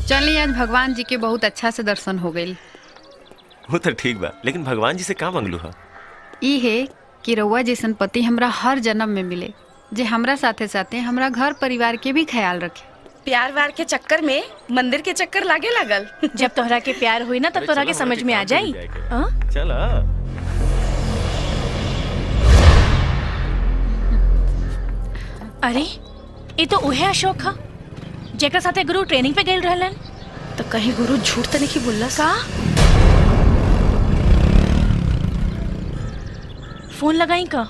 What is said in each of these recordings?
चलिए आज भगवान जी के बहुत अच्छा से दर्शन हो गई। वो तो ठीक बा, लेकिन भगवान जी से का मांगलू हा? ई है कि रउआ जैसन पति हमरा हर जन्म में मिले, जे हमरा साथे साथे हमरा घर परिवार के भी ख्याल रखे। प्यार वार के चक्कर में मंदिर के चक्कर लागे लगल। जब तोहरा के प्यार हुई ना तब तोहरा के समझ में आ जाई। चला अरे ये तो उहे अशोक हा जेकर साथे गुरु ट्रेनिंग पे गए रहलन। तो कहीं गुरु झूठ तो नहीं बोला का? फोन लगाई का?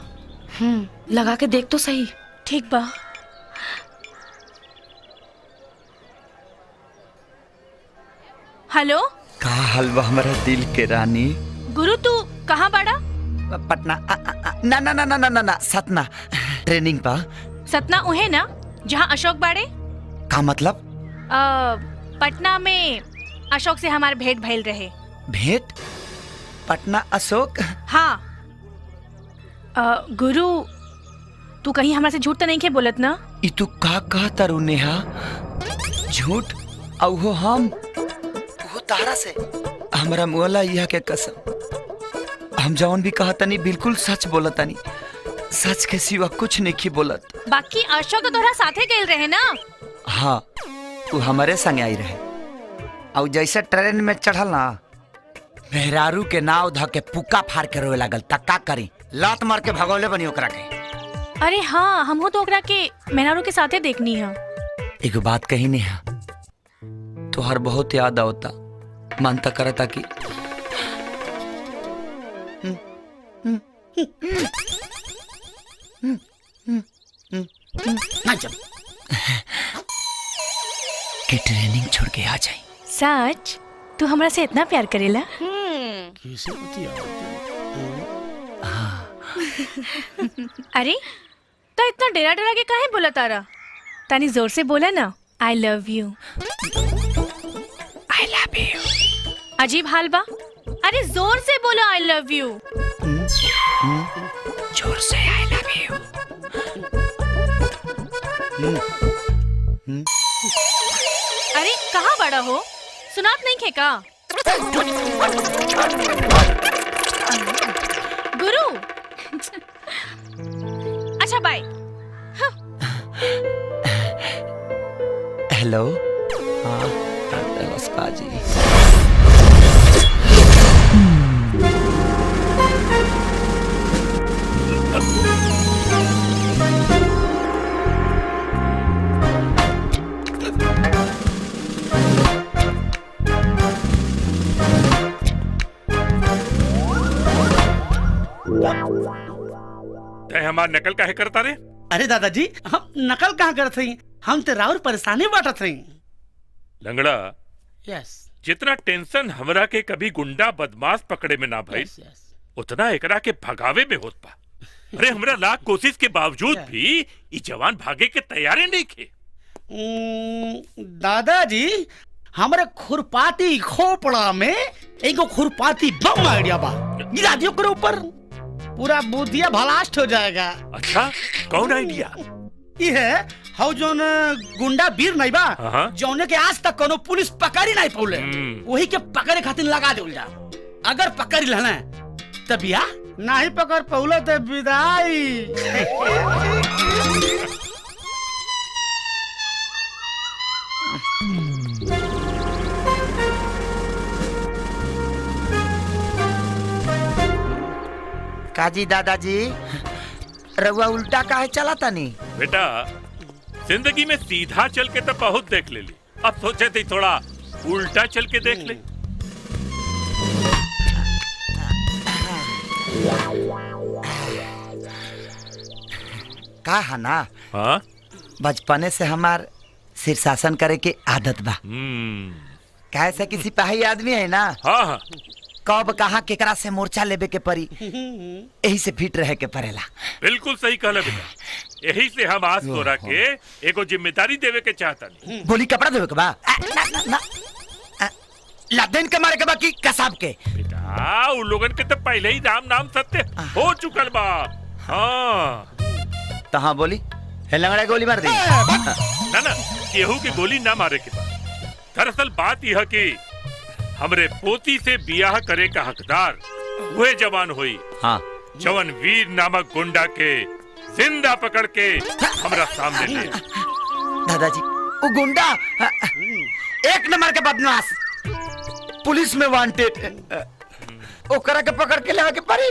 लगा के देख तो सही। ठीक बा। हेलो, का हाल बा हमारा दिल के रानी? गुरु तू कहाँ बाड़ा? पटना ना ना ना ना ना ना सतना ट्रेनिंग पा। सतना उहे ना जहाँ अशोक बाड़े? का मतलब? पटना में अशोक से हमार भेंट भइल रहे। भेंट? पटना अशोक? हाँ। गुरु तू कहीं हमरा से झूठ तो नहीं के बोलत ना? ई तू का कहता रू नेहा? झूठ? औहो हम वो तारा से हमरा मुअला यह के कसम, हम जौन भी कहतनी बिल्कुल सच बोलतनी, सच के सिवा कुछ नहीं की बोलत। बाकी अशोक तो तोहरा साथे गए रहे ना? हाँ, तू हमारे संग आई रहे और जैसे ट्रेन में चढ़ल ना मेहरारू के नाव ध के पुक्का फाड़ के रोए लागल। तक का करी, लात मार के भगौले बनी ओकरा के। अरे हाँ, हमहू तो ओकरा के मेहरारू के साथे देखनी है। एक बात कही नहीं है, तोहर बहुत याद आवता, मन तक करता कि कि ट्रेनिंग छोड़ के आ जाए। सच? तू हमरा से इतना प्यार करेला? अरे तो इतना डरा डरा के काहे बोला तारा? तानी जोर से बोला ना, I love you. I love you. अजीब हाल बा। अरे जोर से बोलो आई लव यू। जोर से आई लव यू। अरे कहाँ बड़ा हो, सुनात नहीं खे का? गुरु अच्छा बाय। हेलो। हाँ नमस्कार जी। हमार नकल काहे करता रे? अरे दादाजी हम नकल कहाँ करत हई, हम ते राउर परेशानी बांटत हई। लंगड़ा, यस। जितना टेंशन हमरा के कभी गुंडा बदमाश पकड़े में ना भइल, उतना एकरा के भगावे में होत बा। अरे हमरा लाख कोशिश के बावजूद भी ई जवान भागे के तैयारी नहीं खे। दादाजी हमारे खुरपाती खोपड़ा में एगो खुरपाती बम आइडिया बा, गिरा दियो करे ऊपर, पूरा बुद्धिया भलास्ट हो जाएगा। अच्छा, कौन आइडिया? ये है हाउ जोन गुंडा वीर नहीं बा, जोने के आज तक कोनो पुलिस पकड़ी नहीं पौले, वही के पकड़े खातिर लगा देल जा। अगर पकड़ लेना तब या नहीं पकड़ पौले तो विदाई। काजी दादाजी रउआ उल्टा काहे चला तनी? बेटा जिंदगी में सीधा चल के तो बहुत देख ले ली, अब सोचे थे थोड़ा उल्टा चल के देख ले। का है ना, हाँ बचपने से हमार शीर्षासन करे के आदत बा। कैसे किसी सिपाही आदमी है ना, हाँ हाँ, कब कहाँ केकरा से मोर्चा लेबे के परी, यही से फिट रहे के पड़ेला। बिल्कुल सही कहला बेटा, यही से हम आज तोरा के एगो जिम्मेदारी देवे के चाहता नहीं। बोली कपड़ा देवे के बा? लादेन के मारे के बा की कसाब के? बेटा उन लोगन के तो पहले ही राम नाम सत्य हो चुकल बा। हाँ तो हाँ बोली, लंगड़ा गोली मार दी ना ना, केहू के गोली ना मारे के बा, दरअसल बात यह कि हमरे पोती से बियाह करे का हकदार वह जवान हुई। हाँ जवन वीर नामक गुंडा के जिंदा पकड़ के हमरा सामने ले। दादाजी वो गुंडा एक नंबर के बदमाश, पुलिस में वांटेड, ओकरा के पकड़ के लेवा के पड़ी।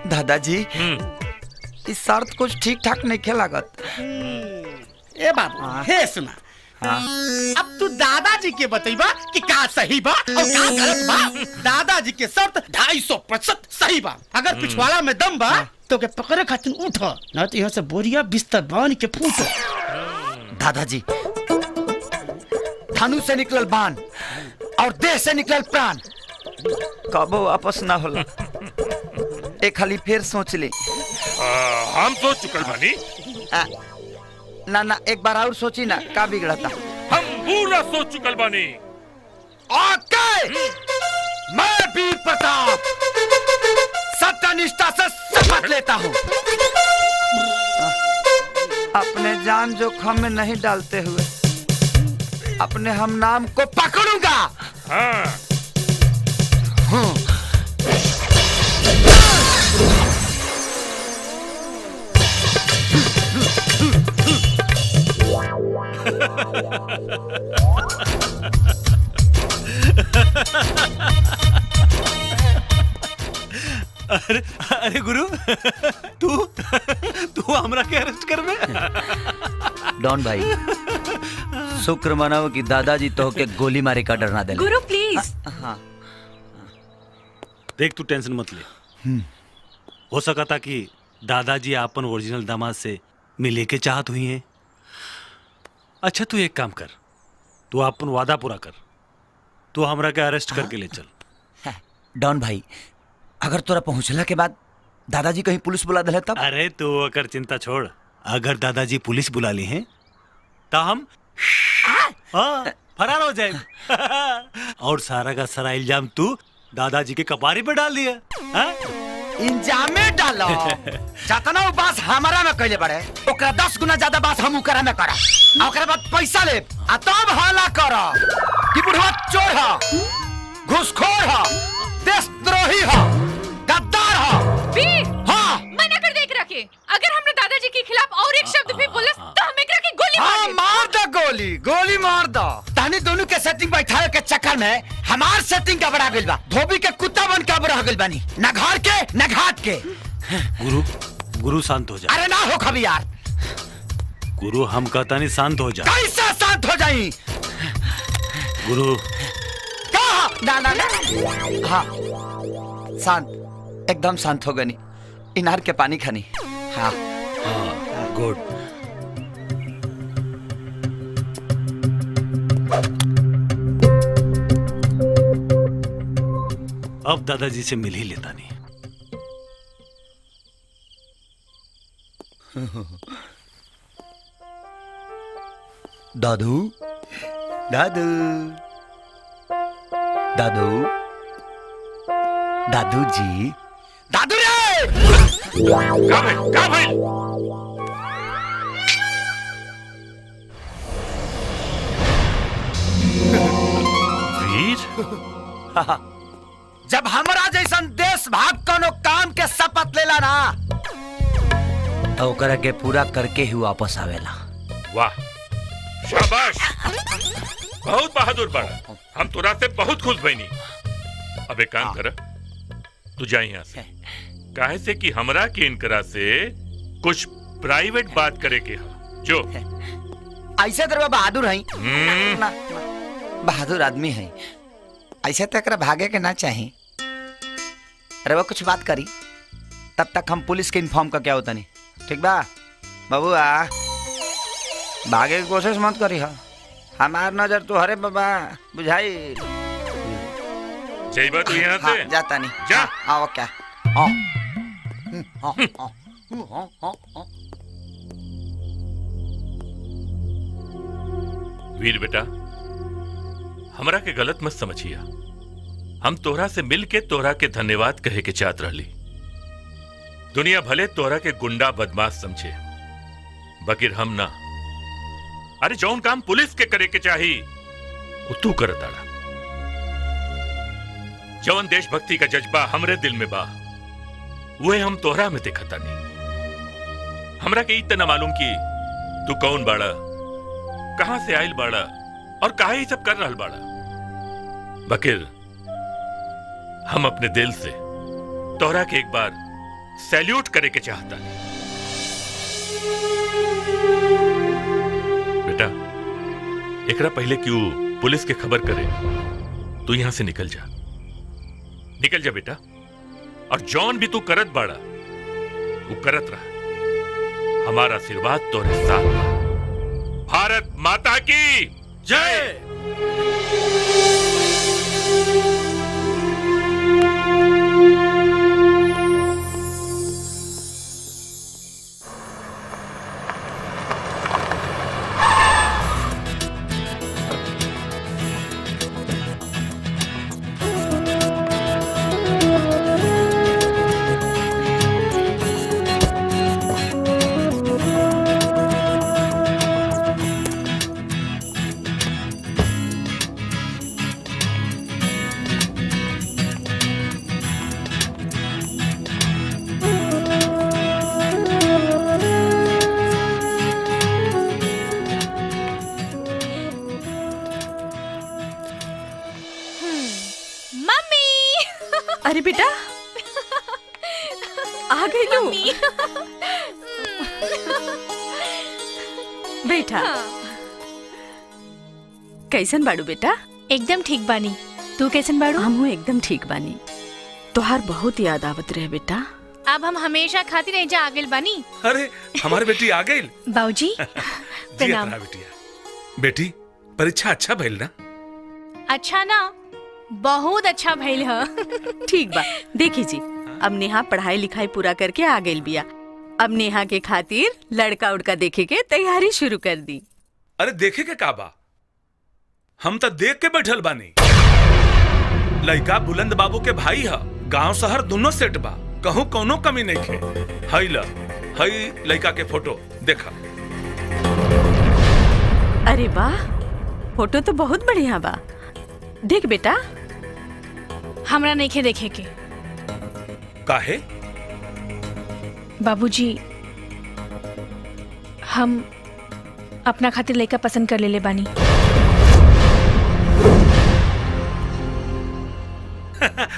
दादाजी इस शर्त कुछ ठीक ठाक नहीं खेल लागत। ए बाबू हे सुना, अब तू दादाजी के बतईबा कि का सही बा और का गलत बा। दादाजी के शर्त 250% सही बा। अगर पिछवाड़ा में दम बा तो के पकड़े खातिर उठ, न तो यहाँ से बोरिया बिस्तर बांध के फूट। दादाजी धनु से निकलल बाण और देह से निकलल प्राण कबो वापस ना होला। एक खाली फिर सोच ले। हम सोच चुकल बानी। ना ना एक बार और सोची ना, का बिगड़ता। हम पूरा सोच चुकल बानी। ओके मैं वीर प्रताप सत्यनिष्ठा से शपथ लेता हूँ, अपने जान जोखिम में नहीं डालते हुए अपने हम नाम को पकड़ूंगा। हाँ। अरे अरे गुरु तू हमरा के अरेस्ट कर में। डॉन भाई शुक्र मनाओ कि दादाजी तो के गोली मारे का डर ना दे। गुरु प्लीज। हाँ देख तू टेंशन मत ले। हो सका था कि दादाजी अपन ओरिजिनल दामाद से मिले के चाहत हुई हैं। अच्छा तू एक काम कर, तू अपन वादा पूरा कर, तू हमरा के अरेस्ट करके ले चल। डॉन भाई अगर तोरा पहुंचला के बाद दादाजी कहीं पुलिस बुला दे तब? अरे तू अगर चिंता छोड़, अगर दादाजी पुलिस बुला ली हैं तो हम फरार हो जाए और सारा का सारा इल्जाम तू दादाजी के कपारे पे डाल दिया। इंजामे डालो जातना बास हमारा में कहले बड़े, ओकरा 10 गुना ज्यादा बास हम ओकरा में करा, आ ओकरा बाद पैसा ले आ तब हाला करा कि बुढ़वा चोर ह, घूसखोर ह, देशद्रोही ह, गद्दार ह। वीर हाँ मना कर देख रखे, अगर हमने दादाजी के खिलाफ और एक शब्द भी बोले तो हम एकरा की गोली हाँ मार दो गोली, गोली मार दो। तहनी दोनों के सेटिंग बैठाए के चक्कर में हमार सेटिंग का बड़ा गइल बा। धोबी के कुत्ता बन के रह गइल बानी, न घर के न घाट के। गुरु शांत हो जा। अरे ना हो कभी यार। गुरु हम कहता नहीं शांत हो जा। कैसे शांत हो जाई? गुरु कहा ना ना ना। हाँ शांत, एकदम शांत हो गनी। इनार के पानी खानी। हाँ गुड। अब दादाजी से मिल ही लेता नहीं। दादू दादू दादू दादू जी, दादू रे। का भाई? वीर जब हमरा जैसन देश भाग कोनो काम के शपथ लेला ना तो ओकरा के पूरा करके ही वापस आवेला। वाह शाबाश, बहुत बहादुर बड़ा। हम तोरा से बहुत खुश बनी। अब एक काम कर, तू जा यहाँ से, काहे से कि हमरा के इनकरा से कुछ प्राइवेट बात करे के है। जो ऐसे तरह बहादुर है ना, बहादुर आदमी है, ऐसे तक भागे के ना चाहिए। अरे वो कुछ बात करी तब तक हम पुलिस के इन्फॉर्म का क्या होता नहीं। ठीक बा बाबूआ, भागे की कोशिश मत करी। हा हमार नजर तो हरे बाबा बुझाई। चाहिए तू यहाँ से। हाँ, जाता नहीं जा। हाँ क्या वीर बेटा, हमरा के गलत मत समझिया। हम तोहरा से मिल के तोहरा के धन्यवाद कहे के चाहत रहली। दुनिया भले तोहरा के गुंडा बदमाश समझे, बकिर हम ना। अरे जौन काम पुलिस के करे के चाही वो तू कर ताड़ा। जौन देशभक्ति का जज्बा हमरे दिल में बा वह हम तोहरा में देखता नहीं। हमरा के इतना मालूम कि तू कौन बाड़ा, कहां से आयल बाड़ा और काहे ये सब कर रहल बाड़ा। बकीर हम अपने दिल से तोहरा के एक बार सैल्यूट करे के चाहता नहीं। बेटा एकरा पहले क्यों पुलिस के खबर करे, तू यहां से निकल जा, निकल जा बेटा। और जॉन भी तू करत बाड़ा वो करत रहा। हमारा आशीर्वाद तोरे साथ बा। भारत माता की जय। अरे बेटा आ गई लो। बेटा कैसन बाड़ू बेटा? एकदम ठीक बानी, तू कैसन बाड़ू? हमहू एकदम ठीक बानी। तोहार बहुत याद आवत रहे बेटा। अब हम हमेशा खातिर एजा आ गेल बानी। अरे हमारी बेटी आ गई। बाबूजी प्रणाम। बेटिया बेटी परीक्षा अच्छा भइल ना? अच्छा ना, बहुत अच्छा भइल ह। ठीक बा, देखी जी अब नेहा पढ़ाई लिखाई पूरा करके आ गई बिया। अब नेहा के खातिर लड़का उड़का देखे के तैयारी शुरू कर दी। अरे देखे के का बा, हम तो देख के बैठल बानी। लड़का बुलंद बाबू के भाई है, गांव शहर दोनों सेट बा, कहूं कोनो कमी नहीं खे। हई ला हई लड़का के फोटो देखा। अरे वाह, फोटो तो बहुत बढ़िया बा। देख बेटा। हमरा नहीं देखे के। काहे? बाबूजी हम अपना खातिर लड़का पसंद कर लेले बानी।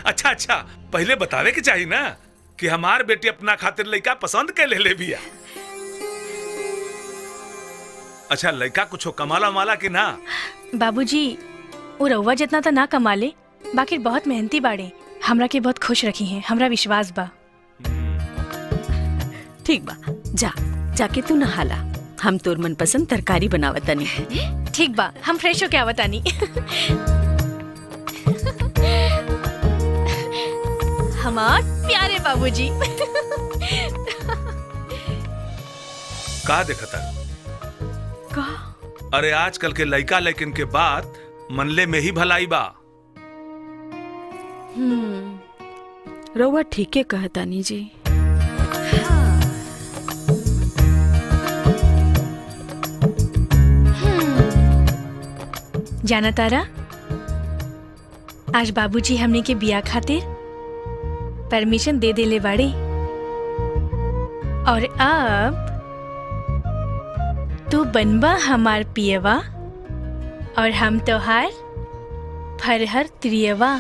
अच्छा अच्छा, पहले बतावे के चाहिए ना कि हमार बेटी अपना खातिर लड़का पसंद के ले बिया। अच्छा लड़का कुछ कमाला माला कि ना? बाबूजी वो रउआ जितना तो ना कमाले, बाकी बहुत मेहनती बाड़े। हमरा के बहुत खुश रखी हैं, हमरा विश्वास बा। ठीक बा, जा जाके तू नहाला, हम तोर मनपसंद तरकारी बनावतानी। ठीक बा, हम फ्रेश होके आवतानी। हमार प्यारे बाबूजी। का देखता? का? अरे आजकल के लड़का लड़किन के बात मनले में ही भलाई बा। रउआ ठीके कहतानी जी। जाना तारा, आज बाबूजी हमने के बिया खातिर परमिशन दे देले बाड़े। और अब तू बनबा हमार पियवा और हम तोहार फरहर त्रियवा।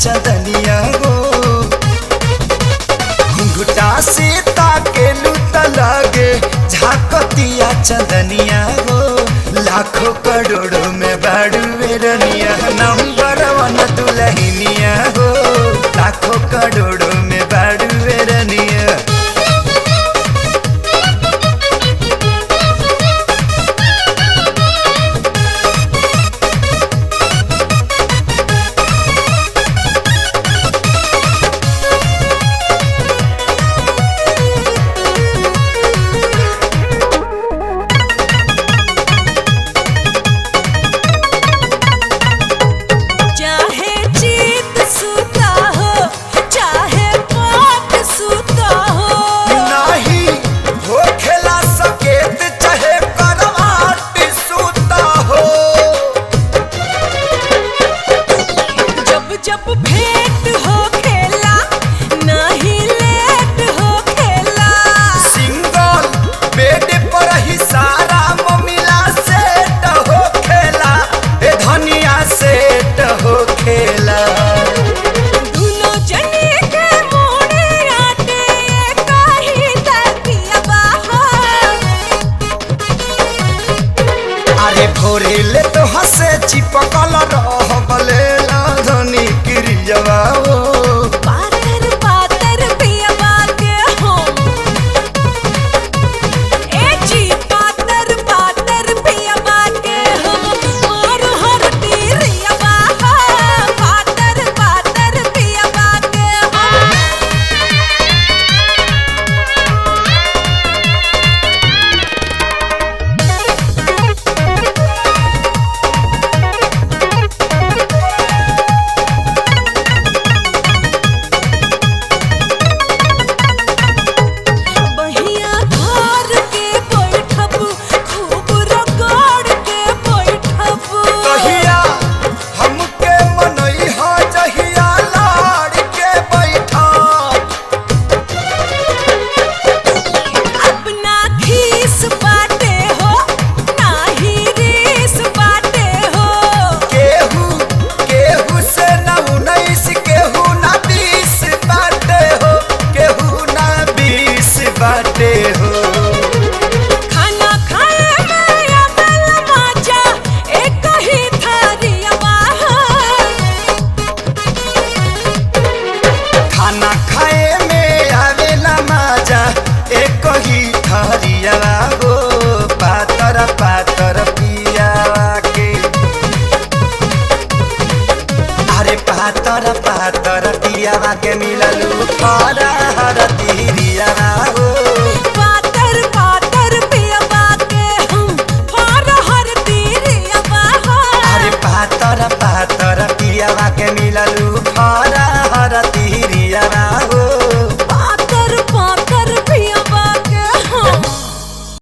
चंदनिया हो घुंघटा से ताके लूट लगे झाकतिया चंदनिया हो लाखों करोड़ों में बाड़ू रनिया नंबर 1 दुल्हनिया हो लाखों करोड़ों में बाड़ू रनिया। भोरेले तो हसे चिपकल रह बले धनी क्रियवा हो पातर पातर पियवा के हो ए जी पातर पातर पियवा के हो और हर तीरियवा हो पातर पातर पियवा के हो। पातर पातर पियावा के मिललू हरा हरा तीरिया